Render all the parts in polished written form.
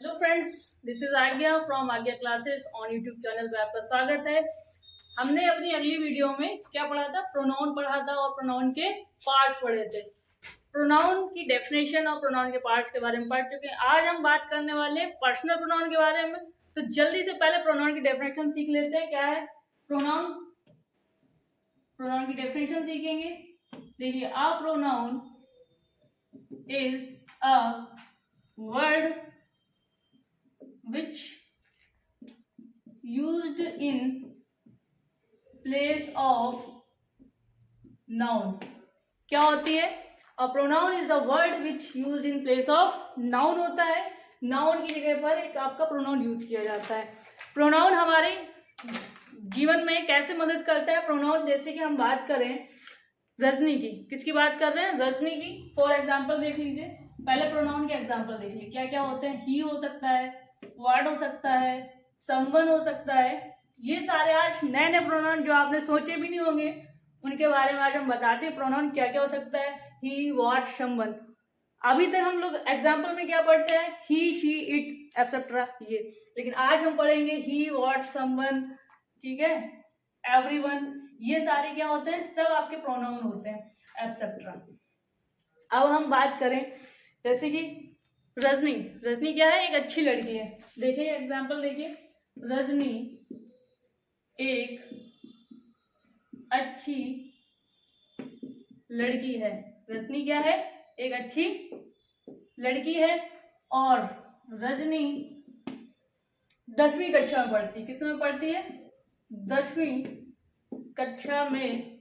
Hello friends, this is आज्ञा from आज्ञा classes on YouTube channel पे आपका स्वागत है। हमने अपनी अगली वीडियो में क्या पढ़ा था? प्रोनाउन पढ़ा था और प्रोनाउन के पार्ट्स पढ़े थे। प्रोनाउन की डेफिनेशन और प्रोनाउन के पार्ट्स के बारे में पढ़ चुके हैं। आज हम बात करने वाले हैं पर्सनल प्रोनाउन के बारे में। तो जल्दी से पहले प्रोनाउन की डेफिनेशन सीख लेते हैं। क्या है प्रोनाउन? प्रोनाउन की डेफिनेशन सीखेंगे। देखिए, a pronoun is a word which used in place of noun। क्या होती है? A pronoun is the word which used in place of noun होता है। नाउन की जगह पर एक आपका प्रोनाउन यूज किया जाता है। प्रोनाउन हमारे जीवन में कैसे मदद करता है? प्रोनाउन जैसे कि हम बात करें रजनी की, किसकी बात कर रहे हैं? रजनी की। फॉर एग्जाम्पल देख लीजिए, पहले प्रोनाउन के एग्जाम्पल देख लीजिए। क्या क्या होते हैं? ही हो सकता है, वर्ड हो सकता है, समवन हो सकता है। ये सारे आज नए नए प्रोनाउन जो आपने सोचे भी नहीं होंगे, उनके बारे में आज हम बताते हैं। प्रोनाउन क्या क्या हो सकता है? ही, व्हाट, समवन। अभी तक हम लोग एग्जाम्पल में क्या पढ़ते हैं? ही, शी, इट, एक्सेट्रा ये। लेकिन आज हम पढ़ेंगे ही, व्हाट, समवन, ठीक है, एवरीवन। ये सारे क्या होते हैं? सब आपके प्रोनाउन होते हैं, एक्सेट्रा। अब हम बात करें जैसे कि रजनी। रजनी क्या है? एक अच्छी लड़की है। देखिए एग्जाम्पल देखिए, रजनी एक अच्छी लड़की है। रजनी क्या है? एक अच्छी लड़की है। और रजनी 10वीं कक्षा में पढ़ती है। किस में पढ़ती है? 10वीं कक्षा में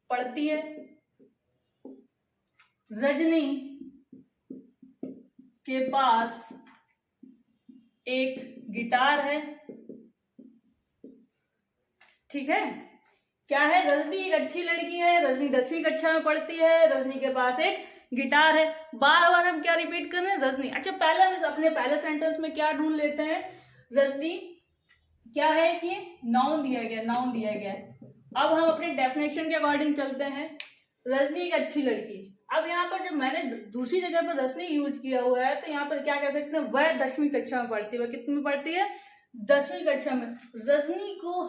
पढ़ती है। रजनी के पास एक गिटार है। ठीक है, क्या है? रजनी एक अच्छी लड़की है, रजनी 10वीं कक्षा में पढ़ती है, रजनी के पास एक गिटार है। बार बार हम क्या रिपीट कर रहे हैं? रजनी। अच्छा, पहले हम अपने पहले सेंटेंस में क्या ढूंढ लेते हैं? रजनी क्या है कि नाउन दिया गया, नाउन दिया गया है। अब हम अपने डेफिनेशन के अकॉर्डिंग चलते हैं। रजनी एक अच्छी लड़की। अब यहाँ पर जब मैंने दूसरी जगह पर रजनी यूज किया हुआ है, तो यहाँ पर क्या कह सकते हैं? वह 10वीं कक्षा में पढ़ती है। वह कितनी में पढ़ती है? 10वीं कक्षा में। रजनी को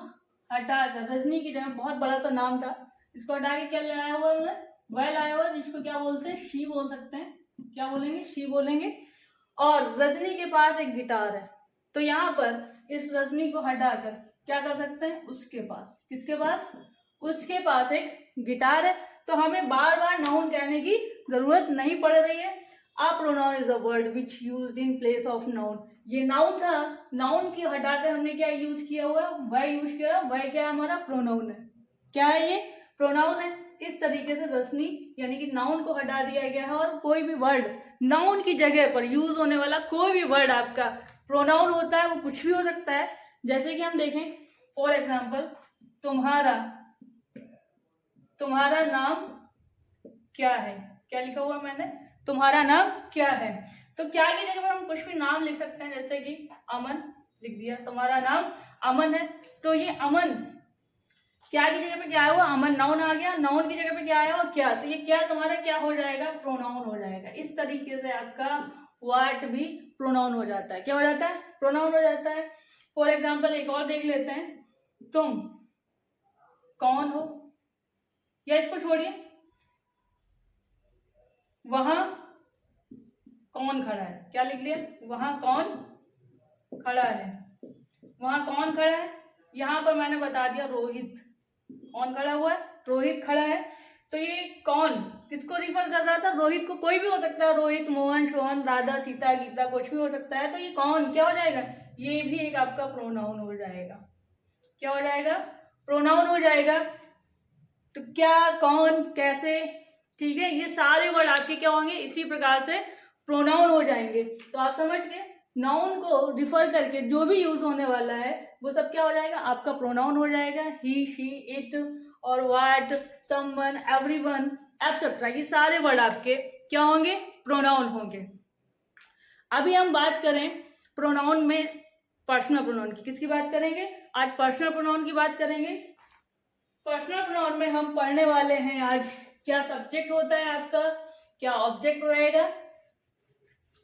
हटाकर, रजनी की जगह बहुत बड़ा सा नाम था, इसको हटा के क्या लाया हुआ हमने? वह लाया हुआ, जिसको क्या बोलते हैं? शी बोल सकते हैं। क्या बोलेंगे? शी बोलेंगे। और रजनी के पास एक गिटार है, तो यहाँ पर इस रजनी को हटाकर क्या कर सकते हैं? उसके पास। किसके पास? उसके पास एक गिटार है। तो हमें बार बार नाउन कहने की जरूरत नहीं पड़ रही है। A pronoun is a word which used in place of noun. ये नाउन था, नाउन की हटाकर हमने क्या यूज किया हुआ? वह यूज किया। वह क्या है? हमारा प्रोनाउन है। क्या है ये? प्रोनाउन है। इस तरीके से रजनी यानी कि नाउन को हटा दिया गया है, और कोई भी वर्ड नाउन की जगह पर यूज होने वाला कोई भी वर्ड आपका प्रोनाउन होता है, वो कुछ भी हो सकता है। जैसे कि हम देखें, फॉर एग्जाम्पल, तुम्हारा, तुम्हारा नाम क्या है? क्या लिखा हुआ मैंने? तुम्हारा नाम क्या है। तो क्या की जगह पर हम कुछ भी नाम लिख सकते हैं, जैसे कि अमन लिख दिया। तुम्हारा नाम अमन है, तो ये अमन क्या की जगह पे क्या आया हुआ? अमन। नाउन आ गया। नाउन की जगह पे क्या आया हुआ? क्या। तो ये क्या तुम्हारा क्या हो जाएगा? प्रोनाउन हो जाएगा। इस तरीके से आपका व्हाट भी प्रोनाउन हो जाता है। क्या हो जाता है? प्रोनाउन हो जाता है। फॉर एग्जाम्पल एक और देख लेते हैं, तुम कौन हो, या इसको छोड़िए, वहां कौन खड़ा है। क्या लिख लिया? वहां कौन खड़ा है। वहां कौन खड़ा है? यहां पर मैंने बता दिया रोहित। कौन खड़ा हुआ है? रोहित खड़ा है। तो ये कौन किसको रिफर कर रहा था? रोहित को। कोई भी हो सकता है, रोहित, मोहन, सोहन, राधा, सीता, गीता, कुछ भी हो सकता है। तो ये कौन क्या हो जाएगा? ये भी एक आपका प्रोनाउन हो जाएगा। क्या हो जाएगा? प्रोनाउन हो जाएगा। तो क्या, कौन, कैसे, ठीक है, ये सारे वर्ड आपके क्या होंगे? इसी प्रकार से प्रोनाउन हो जाएंगे। तो आप समझ गए, नाउन को रिफर करके जो भी यूज होने वाला है वो सब क्या हो जाएगा? आपका प्रोनाउन हो जाएगा। ही, शी, इट और व्हाट, समवन, एवरीवन, एटसेट्रा, ये सारे वर्ड आपके क्या होंगे? प्रोनाउन होंगे। अभी हम बात करें प्रोनाउन में पर्सनल प्रोनाउन की। किसकी बात करेंगे? आज पर्सनल प्रोनाउन की बात करेंगे। पर्सनल प्रोनाउन में हम पढ़ने वाले हैं आज क्या सब्जेक्ट होता है आपका, क्या ऑब्जेक्ट रहेगा,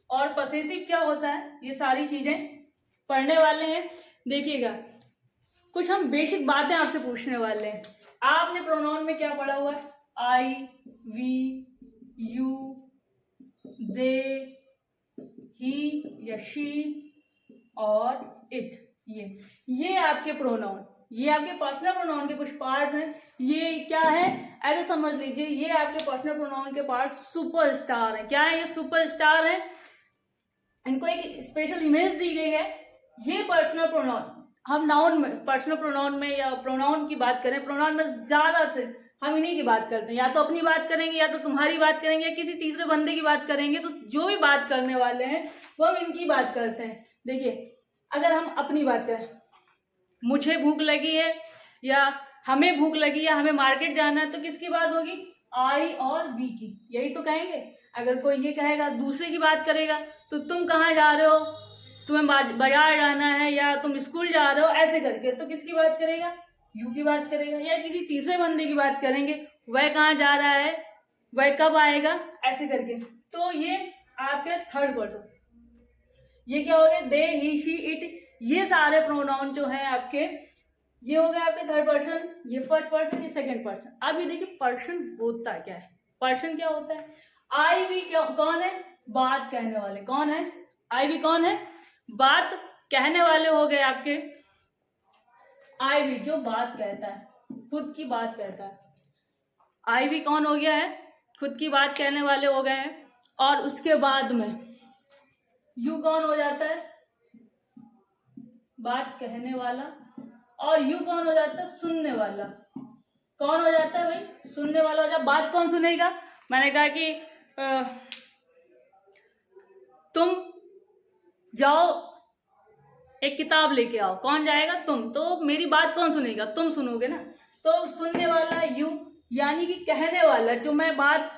और पसेसिव क्या होता है, ये सारी चीजें पढ़ने वाले हैं। देखिएगा, कुछ हम बेसिक बातें आपसे पूछने वाले हैं। आपने प्रोनाउन में क्या पढ़ा हुआ है? आई, वी, यू, दे, ही या शी और इट। ये आपके प्रोनाउन, ये आपके पर्सनल प्रोनाउन के कुछ पार्ट्स हैं। ये क्या है, ऐसे समझ लीजिए, ये आपके पर्सनल प्रोनाउन के पार्ट सुपरस्टार हैं। क्या है ये? सुपरस्टार हैं। इनको एक स्पेशल इमेज दी गई है। ये पर्सनल प्रोनाउन, हम नाउन में, पर्सनल प्रोनाउन में या प्रोनाउन की बात करें, प्रोनाउन में ज्यादातर हम इन्हीं की बात करते हैं। या तो अपनी बात करेंगे, या तो तुम्हारी बात करेंगे, या किसी तीसरे बंदे की बात करेंगे। तो जो भी बात करने वाले हैं वो हम इनकी बात करते हैं। देखिए, अगर हम अपनी बात करें, मुझे भूख लगी है, या हमें भूख लगी, या हमें मार्केट जाना है, तो किसकी बात होगी? आई और वी की, यही तो कहेंगे। अगर कोई ये कहेगा, दूसरे की बात करेगा, तो तुम कहाँ जा रहे हो, तुम्हें बाजार जाना है, या तुम स्कूल जा रहे हो, ऐसे करके, तो किसकी बात करेगा? यू की बात करेगा। या किसी तीसरे बंदे की बात करेंगे, वह कहाँ जा रहा है, वह कब आएगा, ऐसे करके। तो ये आपके थर्ड पर्सन। ये क्या हो गया? दे, ही, शी, इट। ये सारे प्रोनाउन जो है आपके, ये हो गए आपके थर्ड पर्सन। ये फर्स्ट पर्सन, ये सेकंड पर्सन। अब ये देखिए, पर्सन होता क्या है? पर्सन क्या होता है? आई भी कौन है? बात कहने वाले। कौन है? आई भी कौन है? बात कहने वाले हो गए आपके। आई भी जो बात कहता है, खुद की बात कहता है। आई भी कौन हो गया है? खुद की बात कहने वाले हो गए हैं। और उसके बाद में यू कौन हो जाता है? बात कहने वाला। और यू कौन हो जाता है? सुनने वाला। कौन हो जाता है भाई? सुनने वाला हो जाता। बात कौन सुनेगा? मैंने कहा कि तुम जाओ एक किताब लेके आओ। कौन जाएगा? तुम। तो मेरी बात कौन सुनेगा? तुम सुनोगे ना। तो सुनने वाला यू, यानी कि कहने वाला, जो मैं बात,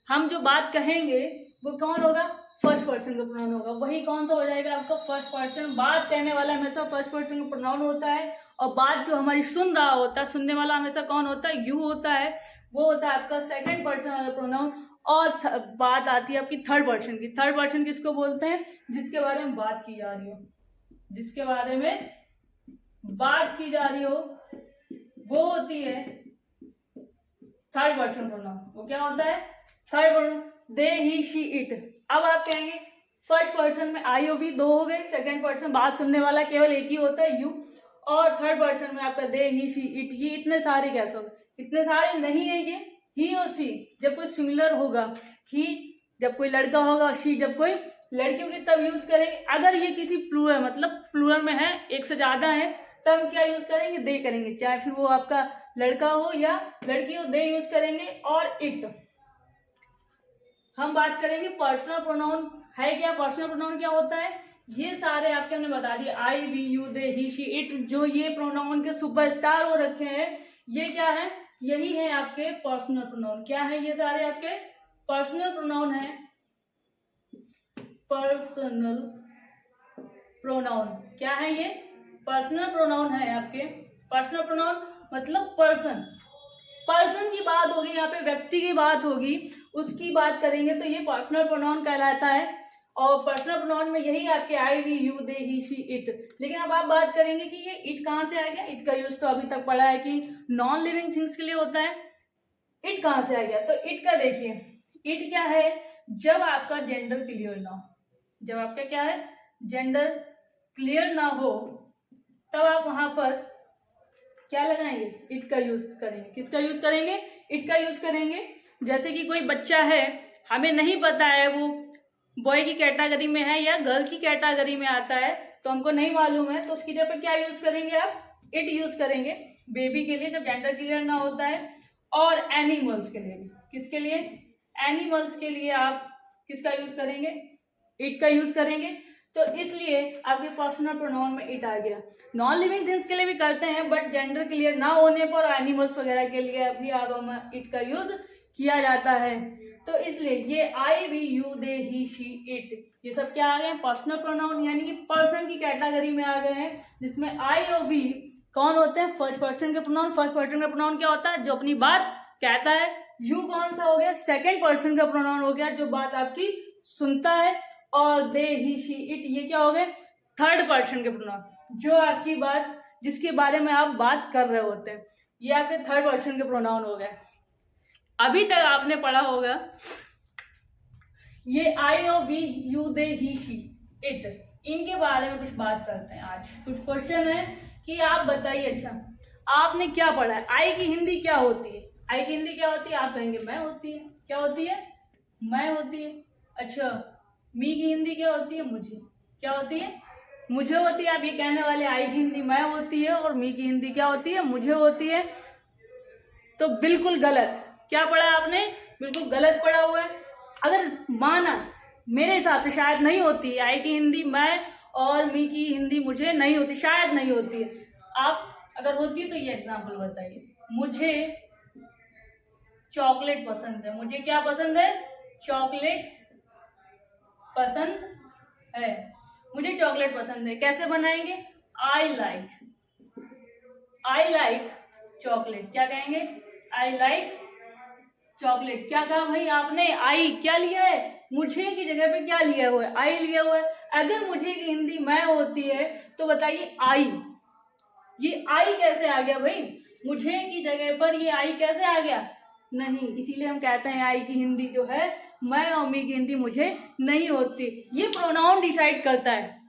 हम जो बात कहेंगे वो कौन होगा? फर्स्ट पर्सन का प्रोनाउन होगा। वही कौन सा हो जाएगा आपका? First person. बात कहने वाला हमेशा फर्स्ट पर्सन का प्रोनाउन होता है। और बात जो हमारी सुन रहा होता है, सुनने वाला हमेशा कौन होता है? यू होता है। वो होता है आपका सेकंड पर्सन वाला प्रोनाउन। और बात आती है आपकी थर्ड पर्सन की। थर्ड पर्सन किसको बोलते हैं? जिसके बारे में बात की जा रही हो, जिसके बारे में बात की जा रही हो, वो होती है थर्ड पर्सन प्रोनाउन। वो क्या होता है? Third person. They, he, she, it. अब आप कहेंगे फर्स्ट पर्सन में आई और वी दो हो गए, सेकंड पर्सन बात सुनने वाला केवल एक ही होता है, यू। और थर्ड पर्सन में आपका दे, ही, शी, इट। ये इतने सारे कैसे हो गए? इतने सारे नहीं है ये। ही और सी जब कोई सिंगुलर होगा, ही जब कोई लड़का होगा, शी जब कोई लड़की होगी, तब यूज करेंगे। अगर ये किसी प्लूरल, मतलब प्लूरल में है, एक से ज्यादा है, तब क्या यूज करेंगे? दे करेंगे। चाहे फिर वो आपका लड़का हो या लड़की हो, दे यूज करेंगे। और इट हम बात करेंगे। पर्सनल प्रोनाउन है क्या? पर्सनल प्रोनाउन क्या होता है? ये सारे आपके हमने बता दिए, I, we, you, they, he, she, it. जो ये प्रोनाउन के सुपरस्टार हो रखे हैं, ये क्या है? यही है आपके पर्सनल प्रोनाउन। क्या है? ये सारे आपके पर्सनल प्रोनाउन है। पर्सनल प्रोनाउन क्या है? ये पर्सनल प्रोनाउन है आपके। पर्सनल प्रोनाउन मतलब पर्सन। पर्सन की बात होगी, यहाँ पे व्यक्ति की बात होगी, उसकी बात करेंगे तो ये पर्सनल प्रोनाउन कहलाता है। और पर्सनल प्रोनाउन में यही आपके I, we, you, they, he, she, it. लेकिन अब आप बात करेंगे कि ये इट कहाँ से आ गया। इट का यूज तो अभी तक पढ़ा है कि नॉन लिविंग थिंग्स के लिए होता है। इट कहाँ से आ गया? तो इट का देखिए, इट क्या है? जब आपका जेंडर क्लियर ना हो, जब आपका क्या है? जेंडर क्लियर ना हो, तब आप वहां पर क्या लगाएंगे? इट का यूज करेंगे। किसका यूज करेंगे? इट का यूज करेंगे। जैसे कि कोई बच्चा है, हमें नहीं पता है वो बॉय की कैटेगरी में है या गर्ल की कैटेगरी में आता है, तो हमको नहीं मालूम है, तो उसकी जगह पे क्या यूज करेंगे आप? इट यूज करेंगे। बेबी के लिए जब जेंडर क्लियर ना होता है। और एनिमल्स के लिए भी। किसके लिए? एनिमल्स के लिए आप किसका यूज करेंगे? इट का यूज करेंगे। तो इसलिए आपके पर्सनल प्रोनाउन में इट आ गया। नॉन लिविंग थिंग्स के लिए भी करते हैं, बट जेंडर क्लियर ना होने पर एनिमल्स वगैरह के लिए भी आप इट का यूज किया जाता है। तो इसलिए ये I, we, you, they, he, she, it, ये सब क्या आ गए? पर्सनल प्रोनाउन, यानी कि पर्सन की कैटेगरी में आ गए हैं, जिसमें आई और वी कौन होते हैं? फर्स्ट पर्सन के प्रोनाउन। फर्स्ट पर्सन का प्रोनाउन क्या होता है? जो अपनी बात कहता है। यू कौन सा हो गया? सेकंड पर्सन का प्रोनाउन हो गया, जो बात आपकी सुनता है। और दे, ही, शी, इट, ये क्या हो गए? थर्ड पर्सन के प्रोनाउन। जो आपकी बात, जिसके बारे में आप बात कर रहे होते हैं, ये आपके थर्ड पर्सन के प्रोनाउन हो गए। अभी तक आपने पढ़ा होगा ये आई और we, you, they, he, she, it, इनके बारे में कुछ बात करते हैं आज। कुछ क्वेश्चन है कि आप बताइए, अच्छा आपने क्या पढ़ा है, आई की हिंदी क्या होती है? आई की हिंदी क्या होती है? आप कहेंगे मैं होती है। क्या होती है? मैं होती है। अच्छा, मी की हिंदी क्या होती है? मुझे। क्या होती है? मुझे होती है। आप ये कहने वाले आई की हिंदी मैं होती है और मी की हिंदी क्या होती है? मुझे होती है। तो बिल्कुल गलत। क्या पढ़ा आपने? बिल्कुल गलत पढ़ा हुआ है। अगर माना, मेरे हिसाब से शायद नहीं होती है आई की हिंदी मैं और मी की हिंदी मुझे नहीं होती, शायद नहीं होती है। आप अगर होती है तो ये एग्जाम्पल बताइए। मुझे चॉकलेट पसंद है। मुझे क्या पसंद है? चॉकलेट पसंद है। मुझे चॉकलेट पसंद है। कैसे बनाएंगे? I like chocolate. क्या कहेंगे? I like chocolate. क्या कहा भाई आपने? आई क्या लिया है? मुझे की जगह पे क्या लिया हुआ है? आई लिया हुआ है। अगर मुझे की हिंदी मैं होती है तो बताइए आई, ये आई कैसे आ गया भाई? मुझे की जगह पर ये आई कैसे आ गया? नहीं, इसीलिए हम कहते हैं आई की हिंदी जो है मैं और मी की हिंदी मुझे नहीं होती। ये प्रोनाउन डिसाइड करता है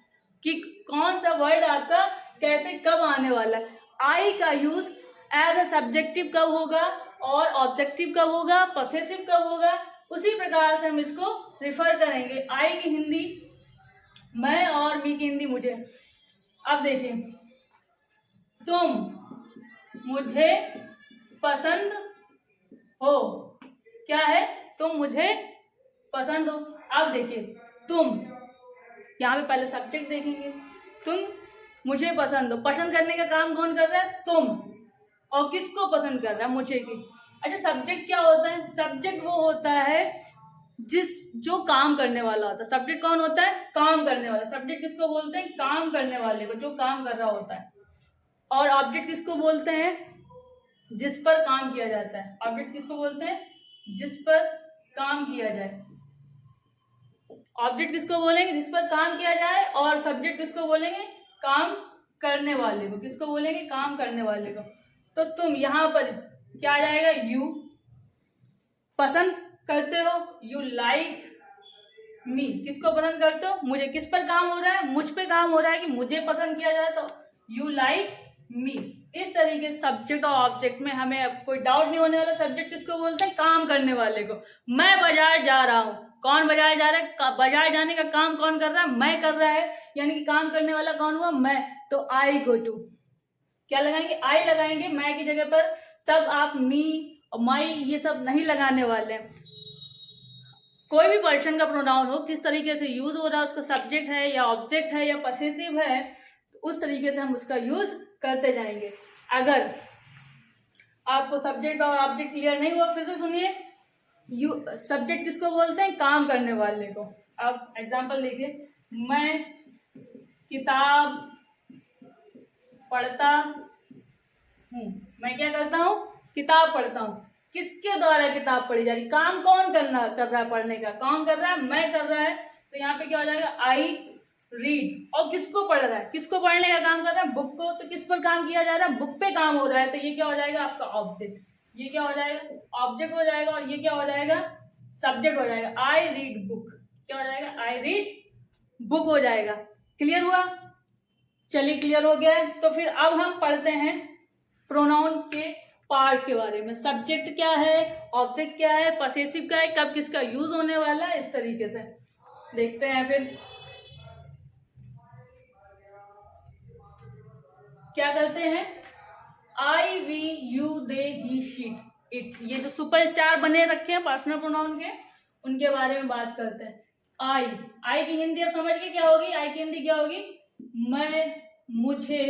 कि कौन सा वर्ड आपका कैसे कब आने वाला है। आई का यूज एज अ सब्जेक्टिव कब होगा और ऑब्जेक्टिव कब होगा, पॉसेसिव कब होगा, उसी प्रकार से हम इसको रिफर करेंगे। आई की हिंदी मैं और मी की हिंदी मुझे। अब देखिए, तुम मुझे पसंद हो। क्या है? तुम मुझे पसंद हो। अब देखिए, तुम यहाँ पे पहले सब्जेक्ट देखेंगे। तुम मुझे पसंद हो, पसंद करने का काम कौन कर रहा है? तुम। और किसको पसंद कर रहा है? मुझे की। अच्छा, सब्जेक्ट क्या होता है? सब्जेक्ट वो होता है जो काम करने वाला होता है। सब्जेक्ट कौन होता है? काम करने वाला। सब्जेक्ट किसको बोलते हैं? काम करने वाले को, जो काम कर रहा होता है। और ऑब्जेक्ट किसको बोलते हैं? जिस पर काम किया जाता है। ऑब्जेक्ट किसको बोलते हैं? जिस पर काम किया जाए। ऑब्जेक्ट किसको बोलेंगे? जिस पर काम किया जाए। और सब्जेक्ट किसको बोलेंगे? काम करने वाले को। किसको बोलेंगे? काम करने वाले को। तो तुम यहाँ पर क्या आ जाएगा? यू। पसंद करते हो, यू लाइक मी। किसको पसंद करते हो? मुझे। किस पर काम हो रहा है? मुझ पे काम हो रहा है कि मुझे पसंद किया जाए, तो यू लाइक मी। इस तरीके से सब्जेक्ट और ऑब्जेक्ट में हमें कोई डाउट नहीं होने वाला। सब्जेक्ट किसको बोलते हैं? काम करने वाले को। मैं बाजार जा रहा हूँ। कौन बाजार जा रहा है? बाजार जाने का काम कौन कर रहा है? मैं कर रहा है, यानी कि काम करने वाला कौन हुआ? मैं। तो आई गो टू। क्या लगाएंगे? आई लगाएंगे मैं की जगह पर। तब आप मी और माई ये सब नहीं लगाने वाले हैं। कोई भी पर्सन का प्रोनाउन हो, किस तरीके से यूज हो रहा है, उसका सब्जेक्ट है या ऑब्जेक्ट है या पॉसेसिव है, उस तरीके से हम उसका यूज करते जाएंगे। अगर आपको सब्जेक्ट और ऑब्जेक्ट क्लियर नहीं हुआ, फिर से सुनिए। सब्जेक्ट किसको बोलते हैं? काम करने वाले को। अब एग्जांपल देखिए, मैं किताब पढ़ता हूँ। मैं क्या करता हूँ? किताब पढ़ता हूँ। किसके द्वारा किताब पढ़ी जा रही? काम कौन कर रहा है? पढ़ने का कौन कर रहा है? मैं कर रहा है। तो यहाँ पे क्या हो जाएगा? I read. और किसको पढ़ रहा है? किसको पढ़ने का काम कर रहा है? बुक को। तो किस पर काम किया जा रहा है? बुक पे काम हो रहा है। तो ये क्या हो जाएगा? आपका ऑब्जेक्ट। ये क्या हो जाएगा? ऑब्जेक्ट हो जाएगा। और ये क्या हो जाएगा? सब्जेक्ट हो जाएगा। I read book. क्या हो जाएगा? आई रीड बुक हो जाएगा। क्लियर हुआ? चलिए, क्लियर हो गया है। तो फिर अब हम पढ़ते हैं प्रोनाउन के पार्ट के बारे में। सब्जेक्ट क्या है, ऑब्जेक्ट क्या है, पॉसेसिव क्या है, कब किसका यूज होने वाला है, इस तरीके से देखते हैं। फिर क्या करते हैं? I, we, you, they, he, she, it, ये जो सुपरस्टार बने रखे हैं पर्सनल प्रोनाउन के, उनके बारे में बात करते हैं। आई की हिंदी अब समझ के क्या होगी? आई की हिंदी क्या होगी? मैं, मुझे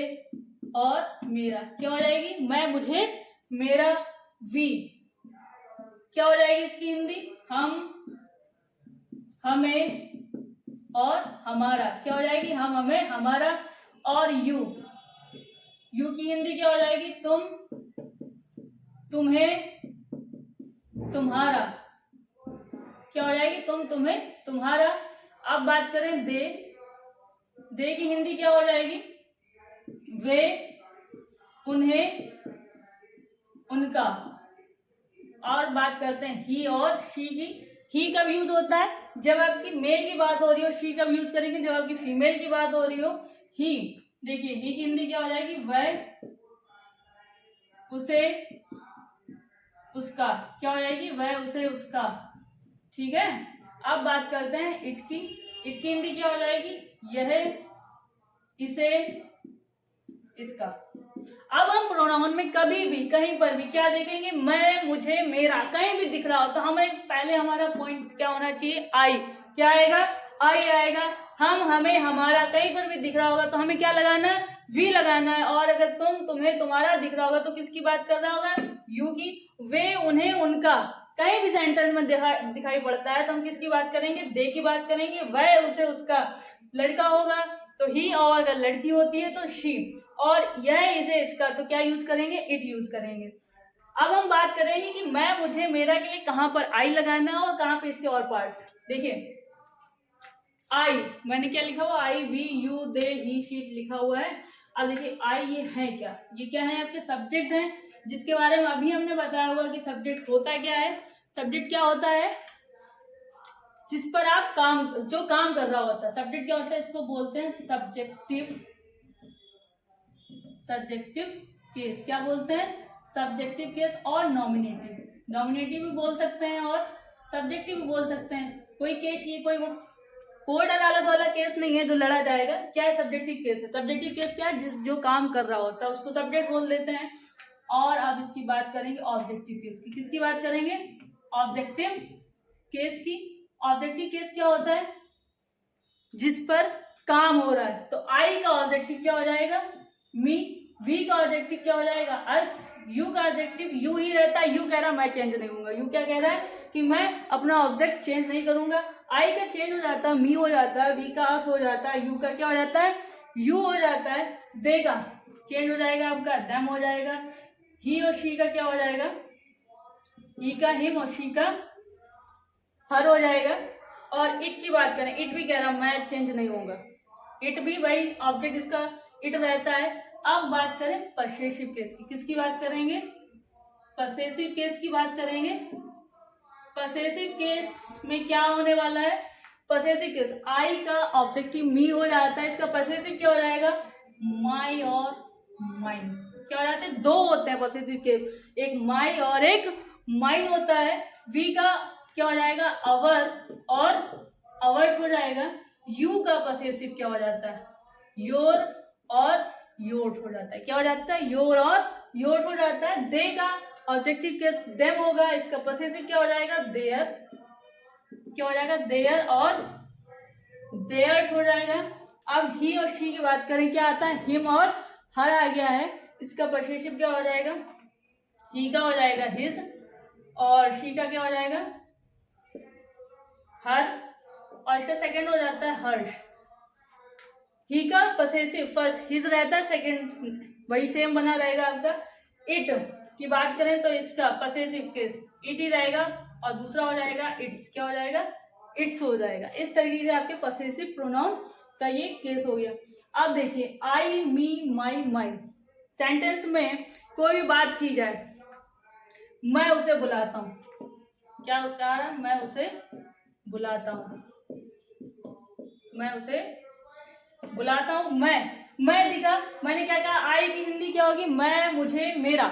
और मेरा। क्या हो जाएगी? मैं, मुझे, मेरा, वी। क्या हो जाएगी इसकी हिंदी? हम, हमें और हमारा। क्या हो जाएगी? हम, हमें, हमारा। और यू की हिंदी क्या हो जाएगी? तुम, तुम्हें, तुम्हारा। क्या हो जाएगी? तुम, तुम्हें, तुम्हारा। अब बात करें दे, दे की हिंदी क्या हो जाएगी? वे, उन्हें, उनका। और बात करते हैं ही और शी की। ही कब यूज होता है? जब आपकी मेल की बात हो रही हो। शी कब यूज करेंगे? जब आपकी फीमेल की बात हो रही हो। ही, देखिए ही की हिंदी क्या हो जाएगी? वह, उसे, उसका। क्या हो जाएगी? वह, उसे, उसका। ठीक है। अब बात करते हैं इट की। इट की हिंदी क्या हो जाएगी? यह, इसे, इसका। अब हम प्रोनाउन में कभी भी कहीं पर भी क्या देखेंगे? मैं, मुझे, मेरा, कहीं भी दिख रहा हो तो हमें पहले हमारा पॉइंट क्या होना चाहिए? आई। क्या आएगा? आई आएगा। हम, हमें, हमारा कहीं पर भी दिख रहा होगा तो हमें क्या लगाना है? वी लगाना है। और अगर तुम, तुम्हें, तुम्हारा दिख रहा होगा तो किसकी बात कर रहा होगा? यू की। वे, उन्हें, उनका कहीं भी सेंटेंस में दिखाई पड़ता है तो हम किसकी बात करेंगे? दे की बात करेंगे। वह, उसे, उसका। लड़का होगा तो ही, और अगर लड़की होती है तो शी, और यह, इसे, इसका तो क्या यूज करेंगे? इट यूज करेंगे। अब हम बात करेंगे कि मैं, मुझे, मेरा के लिए कहां पर आई लगाना है और कहां पे इसके और पार्ट्स। देखिए आई, मैंने क्या लिखा हुआ? I, we, you, they, he, she लिखा हुआ है। अब देखिए आई ये है क्या? ये क्या है? आपके सब्जेक्ट हैं, जिसके बारे में अभी हमने बताया हुआ कि सब्जेक्ट होता क्या है। सब्जेक्ट क्या होता है? जिस पर आप काम, जो काम कर रहा होता है। सब्जेक्ट क्या होता है? इसको बोलते हैं सब्जेक्टिव, सब्जेक्टिव केस। क्या बोलते हैं? Subjective case. और नॉमिनेटिव, नॉमिनेटिव भी बोल सकते हैं और सब्जेक्टिव भी बोल सकते हैं। कोई केस, ये कोई वो कोर्ट अदालत वाला केस नहीं है जो लड़ा जाएगा। क्या है? सब्जेक्टिव केस है। सब्जेक्टिव केस क्या है? जो काम कर रहा होता है उसको सब्जेक्ट बोल देते हैं। और अब इसकी बात करेंगे ऑब्जेक्टिव केस की। किसकी बात करेंगे? ऑब्जेक्टिव केस की। ऑब्जेक्टिव केस क्या होता है? जिस पर काम हो रहा है। तो आई का ऑब्जेक्टिव क्या हो जाएगा? मी। वी का ऑब्जेक्टिव क्या हो जाएगा? अस। यू का ऑब्जेक्टिव यू ही रहता है। यू कह रहा मैं चेंज नहीं होऊंगा। यू क्या कह रहा है? कि मैं अपना ऑब्जेक्ट चेंज नहीं करूंगा। आई का चेंज हो जाता है, मी हो जाता है, वी का अस हो जाता है, यू का क्या हो जाता है? यू हो जाता है। दे का चेंज हो जाएगा, आपका देम हो जाएगा। ही और शी का क्या हो जाएगा? ही का हिम और शी का हर हो जाएगा। और इट की बात करें, इट भी कह रहा मैं चेंज नहीं होऊंगा। इट भी भाई ऑब्जेक्ट इसका इट रहता है। अब बात करें पसेसिव केस की। किसकी बात करेंगे? पसेसिव केस की बात करेंगे। पसेसिव केस में क्या होने वाला है? पसेसिव केस आई का ऑब्जेक्टिव मी हो जाता है। इसका पसेसिव क्या हो जाएगा? माई और माइन। क्या हो जाते हैं? दो होते हैं पसेसिव केस, एक माई और एक माइन होता है। वी का क्या हो जाएगा? अवर और अवर्स हो जाएगा। यू का पसेसिव क्या हो जाता है? योर और योर्स हो जाता है। क्या हो जाता है? योर और योर्स हो जाता है। दे का ऑब्जेक्टिव केस देम होगा। इसका पसेसिव क्या हो जाएगा? देयर। क्या हो जाएगा? देयर और देयर्स हो जाएगा। अब ही और शी की बात करें, क्या आता है? हिम और हर आ गया है। इसका पसेसिव क्या हो जाएगा? ही का हो जाएगा हिज और शी का क्या हो जाएगा? हर, और इसका सेकंड हो जाता है हर्ष। ही का पसेसिव फर्स्ट हिज रहता है, सेकंड वही सेम बना रहेगा आपका। इट की बात करें तो इसका पसेसिव केस इट ही रहेगा और दूसरा हो जाएगा इट्स। क्या हो जाएगा? इट्स हो जाएगा। इस तरीके से आपके पसेसिव प्रोनाउन का ये केस हो गया। अब देखिए आई, मी, माई, माइन। सेंटेंस में कोई भी बात की जाए, मैं उसे बुलाता हूँ। क्या बता रहा? मैं उसे बुलाता हूँ, मैं उसे बुलाता हूँ। मैं दिखा, मैंने क्या कहा? आई की हिंदी क्या होगी? मैं, मुझे, मेरा।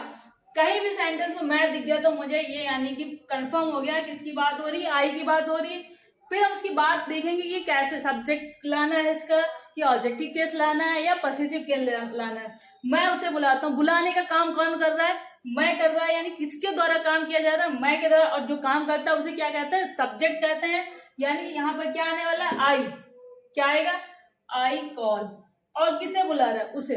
कहीं भी सेंटेंस में मैं दिख गया तो मुझे ये यानी कि कंफर्म हो गया किसकी बात हो रही है? आई की बात हो रही है। फिर हम उसकी बात देखेंगे ये कैसे सब्जेक्ट लाना है इसका, कि ऑब्जेक्टिव केस लाना है या पसेसिव केस लाना है। मैं उसे बुलाता हूँ, बुलाने का काम कौन कर रहा है? मैं कर रहा है, यानी किसके द्वारा काम किया जा रहा है? मैं के द्वारा। और जो काम करता है उसे क्या कहते हैं? सब्जेक्ट कहते हैं। यानी कि यहाँ पर क्या आने वाला है? आई। क्या आएगा? I call. और किसे बुला रहा है? उसे।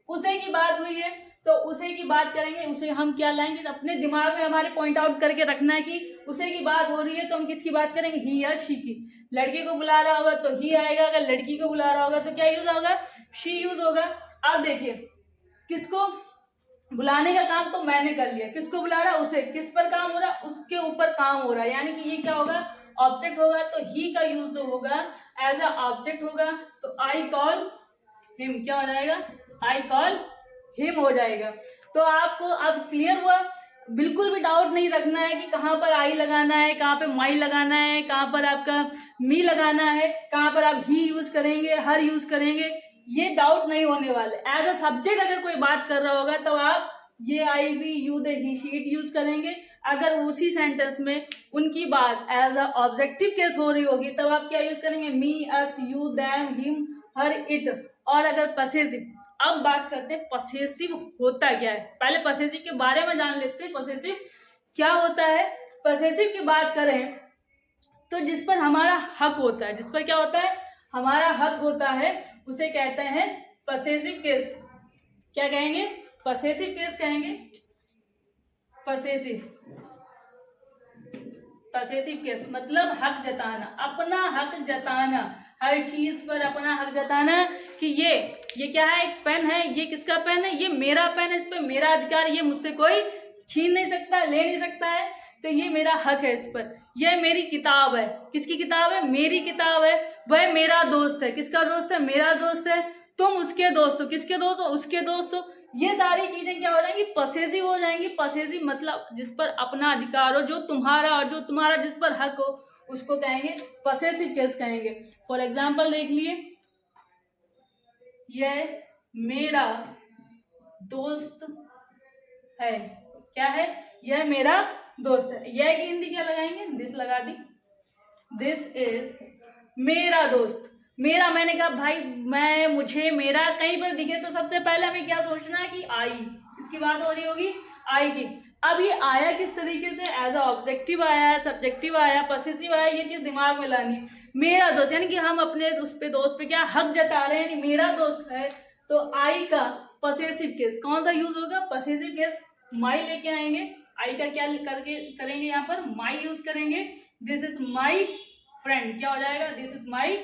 उसे की बात हुई है तो उसे की बात करेंगे। उसे हम क्या लाएंगे? अपने दिमाग में हमारे पॉइंट आउट करके रखना है कि उसे की बात हो रही है तो हम किसकी बात करेंगे? ही या शी की। लड़के को बुला रहा होगा तो ही आएगा, अगर लड़की को बुला रहा होगा तो क्या यूज होगा? शी यूज होगा। अब देखिए किसको बुलाने का काम तो मैंने कर लिया, किसको बुला रहा? उसे। किस पर काम हो रहा? उसके ऊपर काम हो रहा है, यानी कि ये क्या होगा? ऑब्जेक्ट होगा तो ही का यूज जो होगा एज अ ऑब्जेक्ट होगा, तो आई कॉल हिम क्या हो जाएगा, आई कॉल हिम हो जाएगा। तो आपको अब क्लियर हुआ, बिल्कुल भी डाउट नहीं रखना है कि कहाँ पर आई लगाना है, कहाँ पे माई लगाना है, कहाँ पर आपका मी लगाना है, कहाँ पर आप ही यूज करेंगे, हर यूज करेंगे, ये डाउट नहीं होने वाले। एज अ सब्जेक्ट अगर कोई बात कर रहा होगा तब आप ये I we you they he she it use करेंगे। अगर उसी सेंटेंस में उनकी बात एज अ ऑब्जेक्टिव केस हो रही होगी तब आप क्या यूज करेंगे, me, us, you, them, him, her, it. और अगर पसेसिव, अब बात करते हैं पसेसिव होता क्या है। पहले पसेसिव के बारे में जान लेते हैं, पसेसिव क्या होता है। पसेसिव की बात करें तो जिस पर हमारा हक होता है, जिस पर क्या होता है, हमारा हक होता है, उसे कहते हैं पसेसिव केस। क्या कहेंगे, पसेसिव केस कहेंगे। पसेसिव केस मतलब हक जताना, अपना हक जताना, हर चीज पर अपना हक जताना कि ये क्या है, एक पेन है, ये किसका पेन है, ये मेरा पेन है, इस पर मेरा अधिकार, ये मुझसे कोई छीन नहीं सकता, ले नहीं सकता है, तो ये मेरा हक है इस पर। यह मेरी किताब है, किसकी किताब है, मेरी किताब है। वह मेरा दोस्त है, किसका दोस्त है, मेरा दोस्त है। तुम उसके दोस्त हो, किसके दोस्त हो, उसके दोस्त हो। ये सारी चीजें क्या हो जाएंगी, पसेसिव हो जाएंगी। पसेसिव मतलब जिस पर अपना अधिकार हो, जो तुम्हारा और जो तुम्हारा जिस पर हक हो, उसको कहेंगे पसेसिव केस कहेंगे। फॉर एग्जाम्पल देख लिए, यह मेरा दोस्त है, क्या है, यह मेरा दोस्त है। यह की हिंदी क्या लगाएंगे, दिस लगा दी, दिस इज मेरा दोस्त। मेरा, मैंने कहा भाई मैं, मुझे, मेरा कहीं पर दिखे तो सबसे पहले हमें क्या सोचना है कि आई, इसकी बात हो रही होगी आई की। अब ये आया किस तरीके से, एज अ ऑब्जेक्टिव आया है, सब्जेक्टिव आया, पसेसिव आया, ये चीज दिमाग में लानी। मेरा दोस्त यानी कि हम अपने उस पे दोस्त पे क्या हक जता रहे हैं, मेरा दोस्त है, तो आई का पसेसिव केस कौन सा यूज होगा, पसेसिव केस माई लेके आएंगे। आई का क्या करके करेंगे, यहाँ पर माई यूज करेंगे। दिस इज माई फ्रेंड, क्या हो जाएगा, दिस इज माई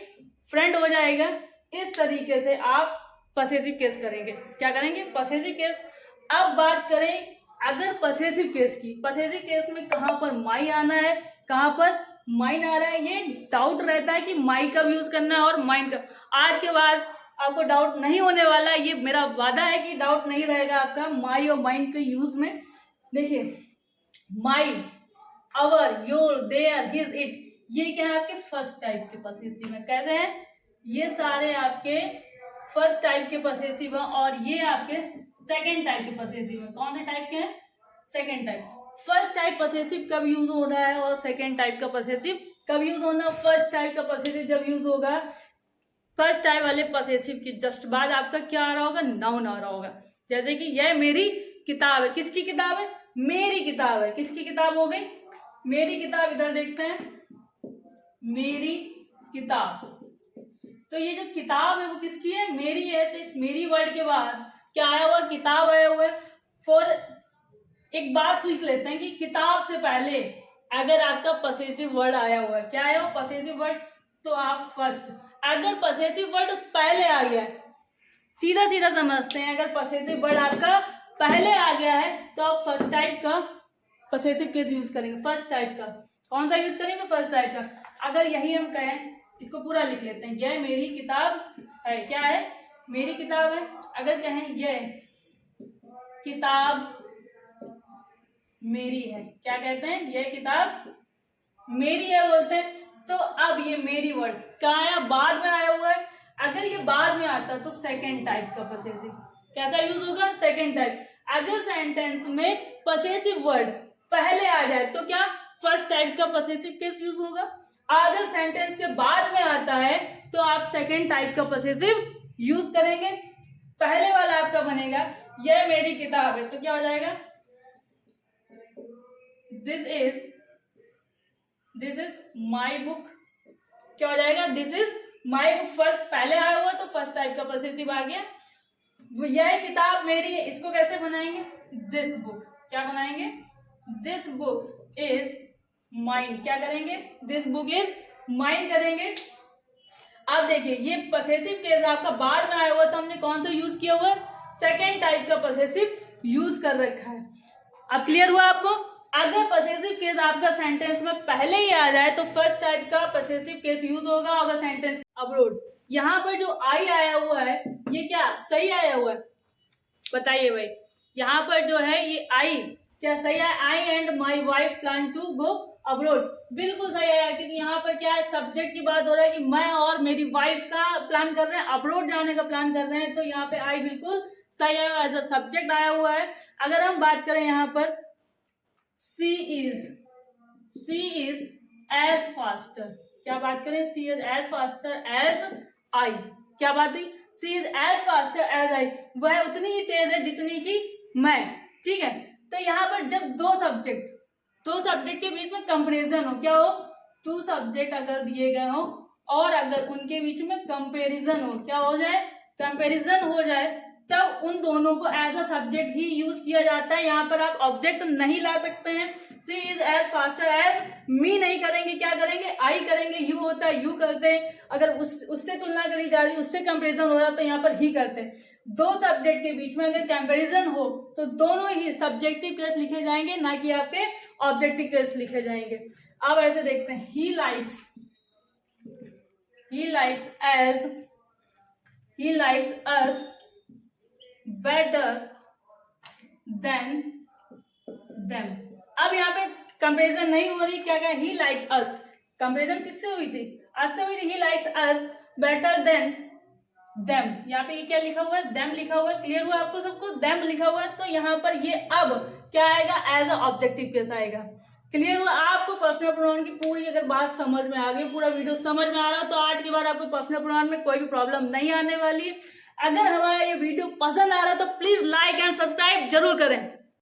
फ्रेंड हो जाएगा। इस तरीके से आप पसेसिव केस करेंगे, क्या करेंगे, पसेसिव केस। अब बात करें अगर पसेसिव केस की, पसेसिव केस में कहाँ पर माई आना है, कहाँ पर माइन आ रहा है, ये डाउट रहता है कि माई कब यूज करना है और माइन कब। आज के बाद आपको डाउट नहीं होने वाला, ये मेरा वादा है कि डाउट नहीं रहेगा आपका माई और माइन के यूज में। देखिए माई, अवर, योर, देयर, हिज, इट, ये क्या है आपके फर्स्ट टाइप के पसेसिव में। कैसे हैं, ये सारे आपके फर्स्ट टाइप के पसेसिव हैं और ये आपके सेकंड टाइप के पसेसिव हैं। कौन से टाइप के हैं, second type. First type possessive कब यूज हो रहा है और सेकंड टाइप का पसेसिव कब यूज होना। फर्स्ट टाइप का पसेसिव जब यूज होगा, फर्स्ट टाइप वाले पसेसिव की जस्ट बाद आपका क्या आ रहा होगा, नाउन आ रहा होगा। जैसे कि यह मेरी किताब है, किसकी किताब है, मेरी किताब है। किसकी किताब हो गई, मेरी किताब। इधर देखते हैं, मेरी किताब, तो ये जो किताब है वो किसकी है, मेरी है। तो इस मेरी वर्ड के बाद क्या आया हुआ, किताब आया हुआ है। फॉर एक बात सीख लेते हैं कि किताब से पहले अगर आपका पसेसिव वर्ड आया हुआ है, क्या आया हुआ, पसेसिव वर्ड, तो आप फर्स्ट, अगर पसेसिव वर्ड पहले आ गया है, सीधा सीधा समझते हैं, अगर पसेसिव वर्ड आपका पहले आ गया है तो आप फर्स्ट टाइप का पसेसिव केस यूज करेंगे। फर्स्ट टाइप का कौन सा यूज करेंगे, फर्स्ट टाइप का। अगर यही हम कहें, इसको पूरा लिख लेते हैं, यह मेरी किताब है, क्या है, मेरी किताब है। अगर कहें यह किताब मेरी है, क्या कहते हैं, यह किताब मेरी है बोलते हैं। तो अब ये मेरी वर्ड क्या आया, बाद में आया हुआ है। अगर ये बाद में आता तो सेकंड टाइप का पसेसिव कैसा यूज होगा, सेकंड टाइप। अगर सेंटेंस में पसेसिव वर्ड पहले आ जाए तो क्या, फर्स्ट टाइप का पसेसिव केस यूज होगा। अगर सेंटेंस के बाद में आता है तो आप सेकंड टाइप का पसेसिव यूज करेंगे। पहले वाला आपका बनेगा यह मेरी किताब है, तो क्या हो जाएगा, दिस इज माई बुक, क्या हो जाएगा, this is my book. First पहले आया हुआ तो फर्स्ट टाइप का पसेसिव आ गया। यह किताब मेरी है, इसको कैसे बनाएंगे, दिस बुक, क्या बनाएंगे, दिस बुक इज माइन, क्या करेंगे, दिस बुक इज माइन करेंगे। अब देखिए ये पसेसिव केस आपका बाद में आया हुआ तो हमने कौन सा यूज किया हुआ है, सेकेंड टाइप का पसेसिव यूज कर रखा है। अब क्लियर हुआ आपको। अगर पसेसिव केस आपका सेंटेंस में पहले ही आ जाए तो फर्स्ट टाइप का पसेसिव केस यूज होगा। अगर सेंटेंस अब्रोड, यहाँ पर जो आई आया हुआ है ये क्या सही आया हुआ है? बताइए भाई, यहाँ पर जो है ये आई क्या सही है? I and my wife plan to go abroad, बिल्कुल सही आया, क्योंकि यहाँ पर क्या है, सब्जेक्ट की बात हो रहा है कि मैं और मेरी वाइफ का प्लान कर रहे हैं, अब्रोड जाने का प्लान कर रहे हैं, तो यहाँ पे आई बिल्कुल सही आया, एज अ सब्जेक्ट आया हुआ है। अगर हम बात करें यहाँ पर सी इज एज फास्टर, क्या बात करें, she is as faster as I, क्या बात हुई, she is as faster as I, वह उतनी ही तेज है जितनी की मैं, ठीक है। तो यहाँ पर जब दो सब्जेक्ट के बीच में कंपैरिजन हो, क्या हो, टू सब्जेक्ट अगर दिए गए हो और अगर उनके बीच में कंपैरिजन हो, क्या हो जाए, कंपैरिजन हो जाए, तब उन दोनों को एज अ सब्जेक्ट ही यूज किया जाता है। यहाँ पर आप ऑब्जेक्ट नहीं ला सकते हैं। सी इज एज फास्टर एज मी नहीं करेंगे, क्या करेंगे, आई करेंगे, यू होता है यू करते हैं। अगर उससे तुलना करी जा रही, उससे कंपैरिजन हो रहा तो यहाँ पर ही करते हैं। दो सब्जेक्ट के बीच में अगर कंपैरिजन हो तो दोनों ही सब्जेक्टिव केस लिखे जाएंगे, ना कि आपके ऑब्जेक्टिव केस लिखे जाएंगे। अब ऐसे देखते हैं, he likes us better than them। अब यहाँ पे कंपैरिजन नहीं हो रही, क्या ही लाइक्स अस, कंपैरिजन किससे हुई थी, अस से हुई थी। He likes us better than them, यहाँ पे ये क्या लिखा हुआ है, देम लिखा हुआ है, क्लियर हुआ आपको सबको, देम लिखा हुआ है, तो यहाँ पर ये अब क्या आएगा, एज अ ऑब्जेक्टिव केस आएगा। क्लियर हुआ आपको पर्सनल प्रोनाउन की पूरी अगर बात समझ में आ गई, पूरा वीडियो समझ में आ रहा, तो आज के बाद आपको पर्सनल प्रोनाउन में कोई भी प्रॉब्लम नहीं आने वाली। अगर हमारा ये वीडियो पसंद आ रहा है तो प्लीज लाइक एंड सब्सक्राइब जरूर करें।